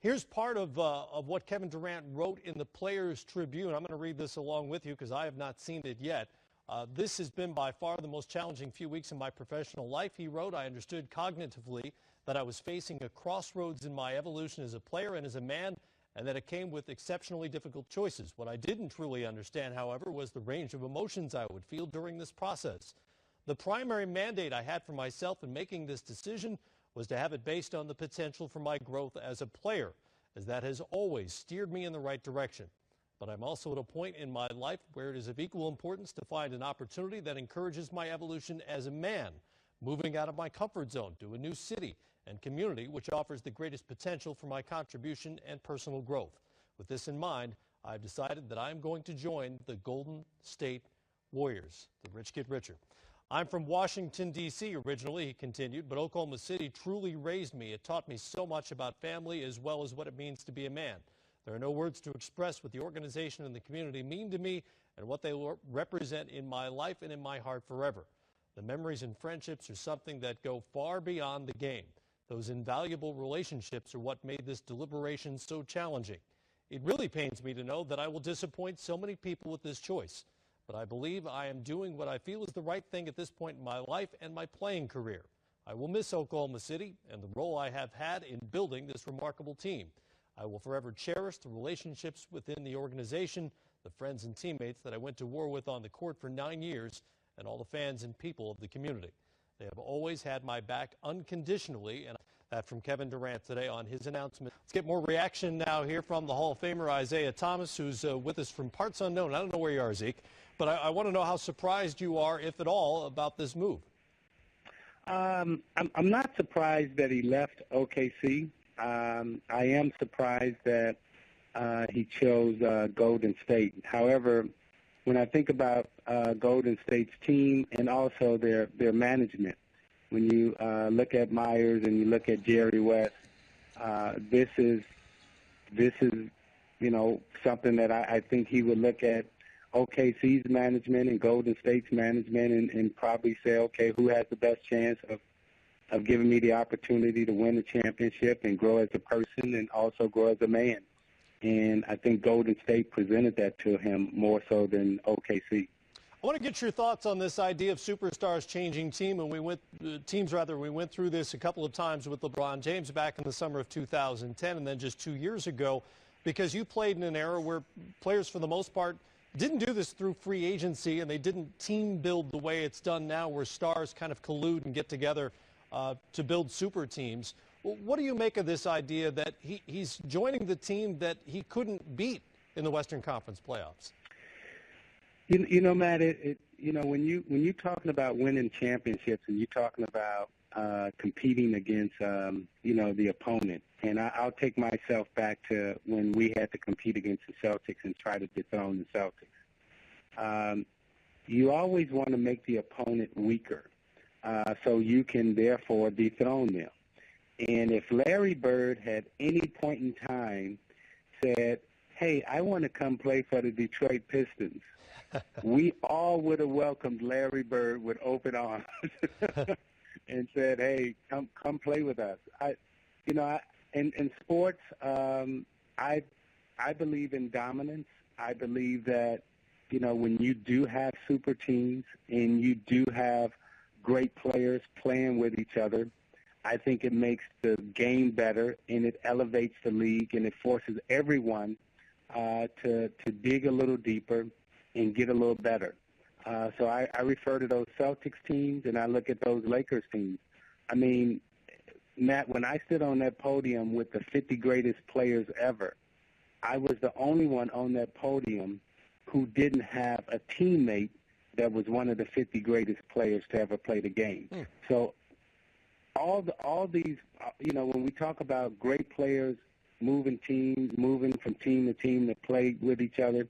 Here's part of what Kevin Durant wrote in the Players Tribune. I'm going to read this along with you because I have not seen it yet. This has been by far the most challenging few weeks in my professional life. He wrote, I understood cognitively that I was facing a crossroads in my evolution as a player and as a man, and that it came with exceptionally difficult choices. What I didn't truly understand, however, was the range of emotions I would feel during this process. The primary mandate I had for myself in making this decision was to have it based on the potential for my growth as a player, as that has always steered me in the right direction. But I'm also at a point in my life where it is of equal importance to find an opportunity that encourages my evolution as a man, moving out of my comfort zone to a new city and community which offers the greatest potential for my contribution and personal growth. With this in mind, I've decided that I'm going to join the Golden State Warriors. The rich get richer. I'm from Washington, D.C. originally, he continued, but Oklahoma City truly raised me. It taught me so much about family as well as what it means to be a man. There are no words to express what the organization and the community mean to me and what they represent in my life and in my heart forever. The memories and friendships are something that go far beyond the game. Those invaluable relationships are what made this deliberation so challenging. It really pains me to know that I will disappoint so many people with this choice. But I believe I am doing what I feel is the right thing at this point in my life and my playing career. I will miss Oklahoma City and the role I have had in building this remarkable team. I will forever cherish the relationships within the organization, the friends and teammates that I went to war with on the court for 9 years, and all the fans and people of the community. They have always had my back unconditionally, and that from Kevin Durant today on his announcement. Let's get more reaction now here from the Hall of Famer Isaiah Thomas, who's with us from parts unknown. I don't know where you are, Zeke, but I want to know how surprised you are, if at all, about this move. I'm not surprised that he left OKC. I am surprised that he chose Golden State. However, when I think about Golden State's team and also their management, when you look at Myers and you look at Jerry West, this is something that I think he would look at OKC's management and Golden State's management and probably say, okay, who has the best chance of giving me the opportunity to win a championship and grow as a person and also grow as a man. And I think Golden State presented that to him more so than OKC. I want to get your thoughts on this idea of superstars changing teams. We went through this a couple of times with LeBron James back in the summer of 2010 and then just 2 years ago, because you played in an era where players for the most part didn't do this through free agency and they didn't team build the way it's done now, where stars kind of collude and get together to build super teams. What do you make of this idea that he's joining the team that he couldn't beat in the Western Conference playoffs? Matt, when you're talking about winning championships and you're talking about competing against, the opponent, and I'll take myself back to when we had to compete against the Celtics and try to dethrone the Celtics. You always want to make the opponent weaker so you can therefore dethrone them. And if Larry Bird had any point in time said, hey, I want to come play for the Detroit Pistons, we all would have welcomed Larry Bird with open arms and said, hey, come play with us. In sports, I believe in dominance. I believe that, when you do have super teams and you do have great players playing with each other, I think it makes the game better and it elevates the league and it forces everyone to dig a little deeper and get a little better. So I refer to those Celtics teams and I look at those Lakers teams. I mean, Matt, when I stood on that podium with the 50 greatest players ever, I was the only one on that podium who didn't have a teammate that was one of the 50 greatest players to ever play the game. So all these, when we talk about great players moving teams, moving from team to team to play with each other,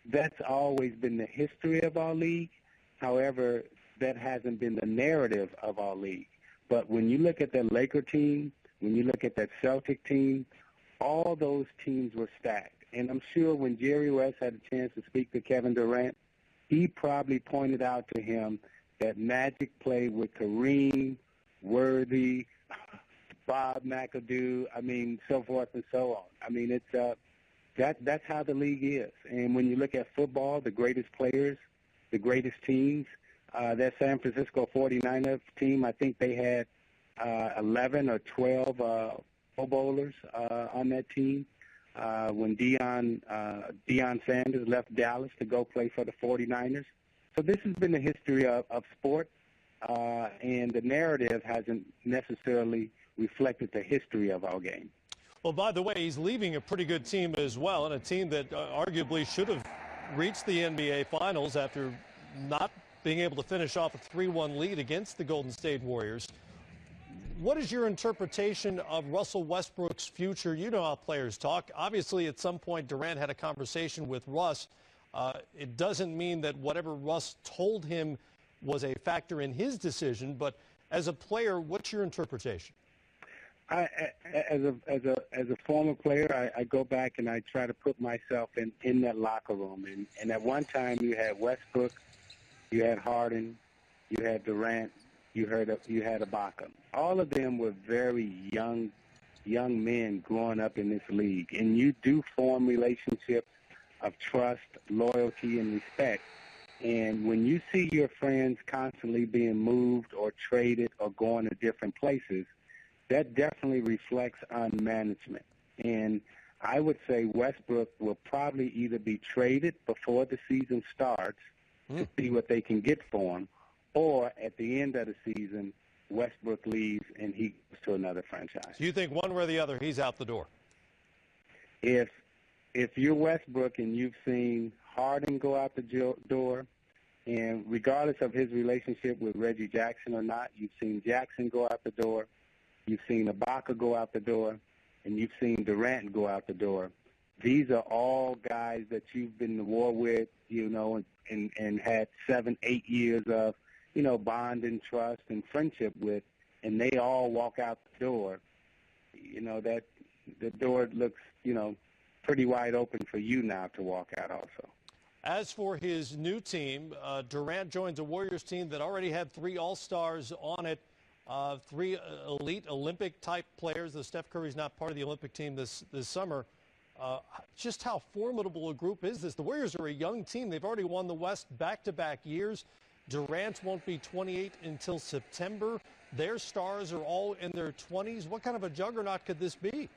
that's always been the history of our league. However, that hasn't been the narrative of our league. But when you look at that Laker team, when you look at that Celtic team, all those teams were stacked. And I'm sure when Jerry West had a chance to speak to Kevin Durant, he probably pointed out to him that Magic played with Kareem, Worthy, Bob McAdoo, I mean, so forth and so on. I mean, it's that's how the league is. And when you look at football, the greatest players, the greatest teams, that San Francisco 49ers team, I think they had 11 or 12 Pro Bowlers on that team. When Deion Sanders left Dallas to go play for the 49ers. So this has been the history of sport, and the narrative hasn't necessarily reflected the history of our game. Well, by the way, he's leaving a pretty good team as well, and a team that arguably should have reached the NBA Finals after not being able to finish off a 3-1 lead against the Golden State Warriors. What is your interpretation of Russell Westbrook's future? You know how players talk. Obviously, at some point, Durant had a conversation with Russ. It doesn't mean that whatever Russ told him was a factor in his decision, but as a player, what's your interpretation? As a former player, I go back and I try to put myself in that locker room. And at one time, you had Westbrook, you had Harden, you had Durant, you had Ibaka. All of them were very young men growing up in this league. And you do form relationships of trust, loyalty, and respect. And when you see your friends constantly being moved or traded or going to different places, that definitely reflects on management. And I would say Westbrook will probably either be traded before the season starts to see what they can get for him, or at the end of the season, Westbrook leaves and he goes to another franchise. Do you think one way or the other he's out the door? If you're Westbrook and you've seen Harden go out the door, and regardless of his relationship with Reggie Jackson or not, you've seen Jackson go out the door, you've seen Ibaka go out the door, and you've seen Durant go out the door. These are all guys that you've been to war with, you know, and had 7, 8 years of, you know, bond and trust and friendship with, and they all walk out the door. You know, that the door looks, you know, pretty wide open for you now to walk out also. As for his new team, Durant joins a Warriors team that already had 3 All-Stars on it, 3 elite Olympic-type players. The Steph Curry's not part of the Olympic team this summer. Just how formidable a group is this? The Warriors are a young team. They've already won the West back-to-back years. Durant won't be 28 until September. Their stars are all in their 20s. What kind of a juggernaut could this be?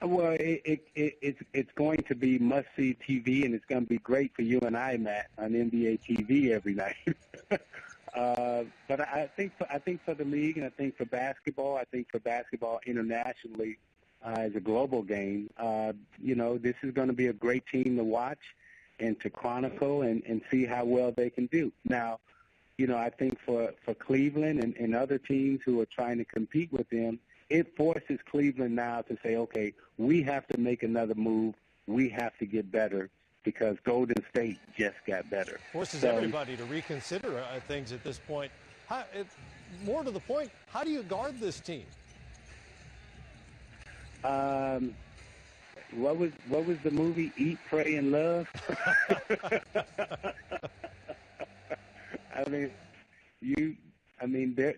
Well, it's going to be must-see TV, and it's going to be great for you and I, Matt, on NBA TV every night. But I think for the league, and I think for basketball internationally as a global game, you know, this is going to be a great team to watch and to chronicle and see how well they can do. Now, you know, I think for Cleveland and other teams who are trying to compete with them, it forces Cleveland now to say, okay, we have to make another move. We have to get better because Golden State just got better. Forces everybody to reconsider things at this point. More to the point, how do you guard this team? What was the movie Eat, Pray, and Love?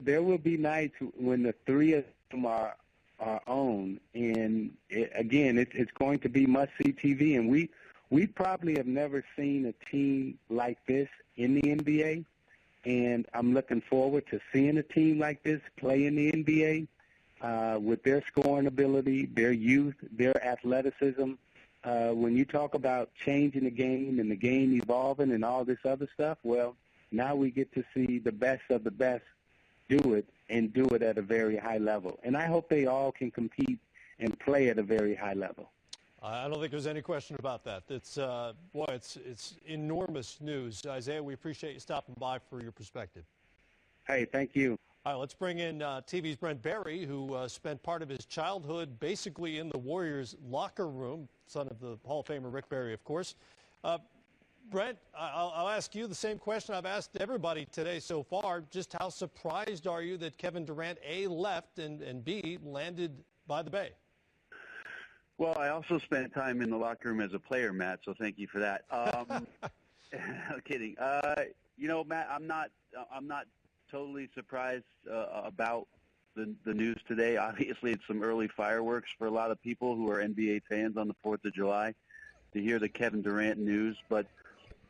There will be nights when the 3 of them are on, and it's going to be must-see TV, and we probably have never seen a team like this in the NBA, and I'm looking forward to seeing a team like this play in the NBA with their scoring ability, their youth, their athleticism. When you talk about changing the game and the game evolving and all this other stuff, well, now we get to see the best of the best do it and do it at a very high level. And I hope they all can compete and play at a very high level. I don't think there's any question about that. It's enormous news. Isaiah, we appreciate you stopping by for your perspective. Hey, thank you. All right, let's bring in TV's Brent Barry, who spent part of his childhood basically in the Warriors locker room, son of the Hall of Famer Rick Barry, of course. Brent, I'll ask you the same question I've asked everybody today so far. Just how surprised are you that Kevin Durant, A, left, and B, landed by the Bay? Well, I also spent time in the locker room as a player, Matt, so thank you for that. No kidding. You know, Matt, I'm not totally surprised about the news today. Obviously, it's some early fireworks for a lot of people who are NBA fans on the 4th of July to hear the Kevin Durant news. But,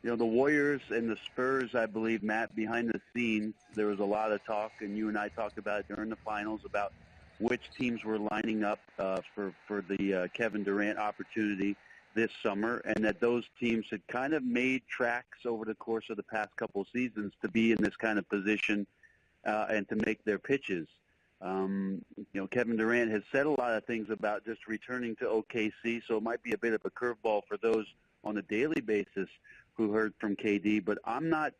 the Warriors and the Spurs, I believe, Matt, behind the scenes, there was a lot of talk, and you and I talked about it during the finals, about which teams were lining up for the Kevin Durant opportunity this summer, and that those teams had kind of made tracks over the course of the past couple of seasons to be in this kind of position and to make their pitches. Kevin Durant has said a lot of things about just returning to OKC, so it might be a bit of a curveball for those on a daily basis who heard from KD, but I'm not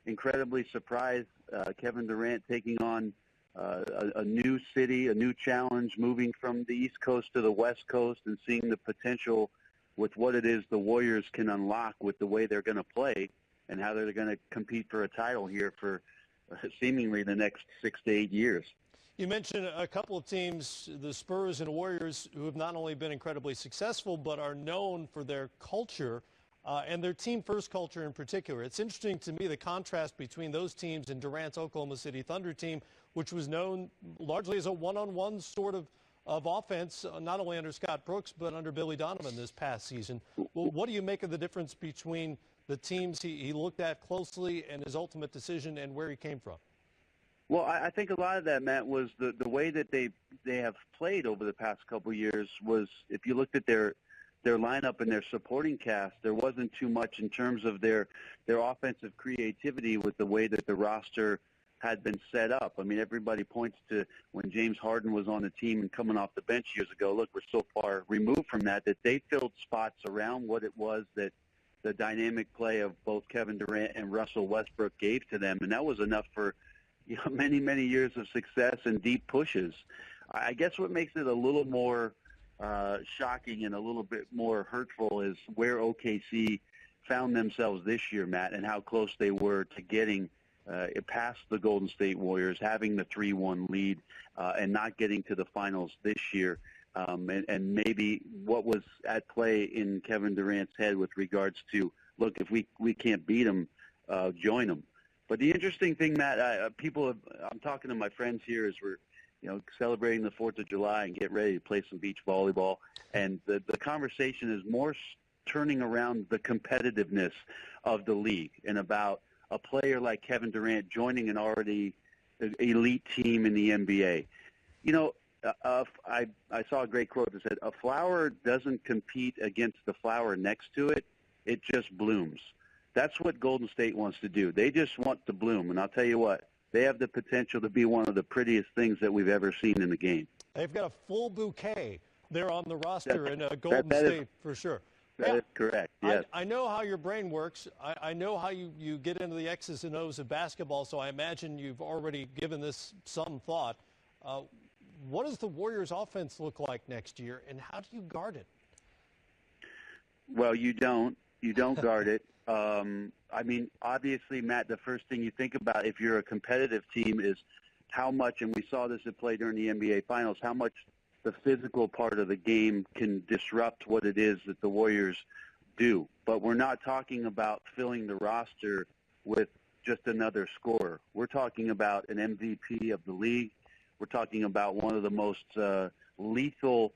incredibly surprised. Kevin Durant taking on a new city, a new challenge, moving from the East Coast to the West Coast and seeing the potential with what it is the Warriors can unlock with the way they're going to play and how they're going to compete for a title here for seemingly the next 6 to 8 years. You mentioned a couple of teams, the Spurs and Warriors, who have not only been incredibly successful but are known for their culture and their team-first culture in particular. It's interesting to me the contrast between those teams and Durant's Oklahoma City Thunder team, which was known largely as a one-on-one sort of offense, not only under Scott Brooks but under Billy Donovan this past season. Well, what do you make of the difference between the teams he looked at closely and his ultimate decision and where he came from? Well, I think a lot of that, Matt, was the way that they have played over the past couple of years was, if you looked at their lineup and their supporting cast, there wasn't too much in terms of their offensive creativity with the way that the roster had been set up. I mean, everybody points to when James Harden was on the team and coming off the bench years ago. Look, we're so far removed from that they filled spots around what it was that the dynamic play of both Kevin Durant and Russell Westbrook gave to them, and that was enough for many, many years of success and deep pushes. I guess what makes it a little more shocking and a little bit more hurtful is where OKC found themselves this year, Matt, and how close they were to getting past the Golden State Warriors, having the 3-1 lead, and not getting to the finals this year. And maybe what was at play in Kevin Durant's head with regards to, look, if we can't beat them, join them. But the interesting thing, Matt, I'm talking to my friends here as we're celebrating the 4th of July and get ready to play some beach volleyball. And the conversation is more turning around the competitiveness of the league and about a player like Kevin Durant joining an already elite team in the NBA. I saw a great quote that said, "A flower doesn't compete against the flower next to it. It just blooms." That's what Golden State wants to do. They just want to bloom. And I'll tell you what, they have the potential to be one of the prettiest things that we've ever seen in the game. They've got a full bouquet there on the roster in Golden State for sure. That is correct, yes. I know how your brain works. I know how you get into the X's and O's of basketball, so I imagine you've already given this some thought. What does the Warriors' offense look like next year, and how do you guard it? Well, you don't. You don't guard it. I mean, obviously, Matt, the first thing you think about if you're a competitive team is how much, and we saw this at play during the NBA Finals, how much the physical part of the game can disrupt what it is that the Warriors do. But we're not talking about filling the roster with just another scorer. We're talking about an MVP of the league. We're talking about one of the most lethal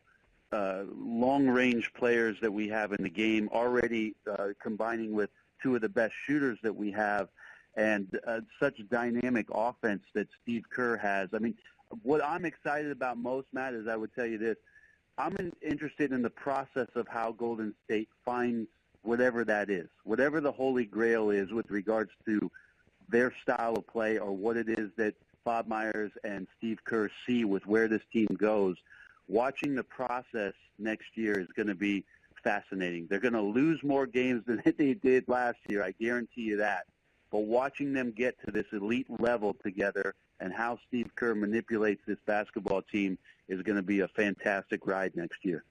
long-range players that we have in the game, already combining with two of the best shooters that we have, and such dynamic offense that Steve Kerr has. I mean, what I'm excited about most, Matt, is I would tell you this. I'm interested in the process of how Golden State finds whatever that is, whatever the holy grail is with regards to their style of play or what it is that Bob Myers and Steve Kerr see with where this team goes. Watching the process next year is going to be fascinating. They're going to lose more games than they did last year, I guarantee you that. But watching them get to this elite level together and how Steve Kerr manipulates this basketball team is going to be a fantastic ride next year.